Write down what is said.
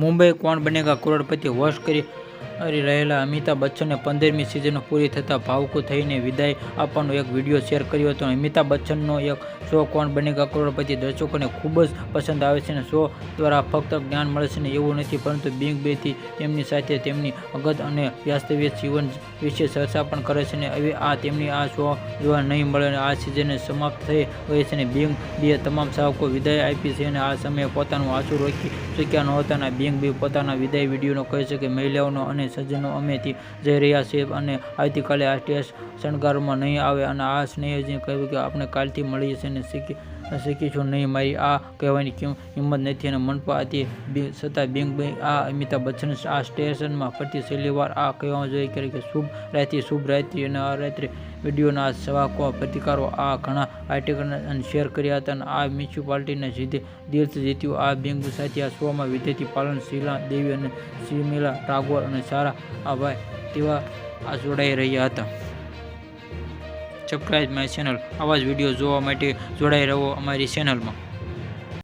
મુંબઈ કોણ બનેગા કરોડપતિ હોસ્ટ કરી રહેલા અમિતાભ બચ્ચને 15મી સિઝન પૂરી થતાં ભાવુક થઈને વિદાય આપવાનો એક વિડીયો શેર કર્યો હતો. અમિતાભ બચ્ચનનો એક શો કોણ બનેગા કરોડપતિ દર્શકોને ખૂબ જ પસંદ આવે છે અને શો દ્વારા ફક્ત જ્ઞાન મળે છે એવું નથી, પરંતુ બિગ બેથી તેમની સાથે તેમની અંગત અને વાસ્તવિક જીવન વિશે ચર્ચા પણ કરે છે. હવે તેમની આ શો જોવા નહીં મળે અને આ સિઝન સમાપ્ત થઈ ગઈ છે. બિગ બે તમામ ચાહકો વિદાય આપી છે અને આ સમયે પોતાનું આંસુ રોકી શક્યા નહોતા. બિગ બે પોતાના વિદાય વિડીયોમાં કહે છે કે મહિલાઓ અને સજ્જનો અમે જઈ રહ્યા છીએ અને આવતીકાલે આ ટેસ્ટ શણગારવામાં નહીં આવે અને આ સ્નેહજીએ કહ્યું કે આપણે કાલથી મળીએ છીએ અને શીખીશું નહીં. મારી આ કહેવાની હિંમત નથી અને મનપા હતી છતાં બિગ બે અમિતાભ બચ્ચન આ સ્ટેશનમાં ફરીથી છેલ્લી વાર આ કહેવામાં જોઈએ કે શુભ રાત્રિ અને આ રાત્રે વિડીયોના ચાહકો પ્રતિકારો ઘણા આર્ટિકલ શેર કર્યા હતા અને આ મ્યુનિસિપાલિટીને દિલથી જીત્યું. આ બિગ સાથે આ શોમાં વિદ્યાર્થી પાલન, શીલા દેવી અને શર્મિલા ટાગોર અને સારા ભાઈ તેવા જોડાઈ રહ્યા હતા. Subscribe my channel. આવા જ વિડીયો જોવા માટે જોડાઈ રહો અમારી ચેનલમાં.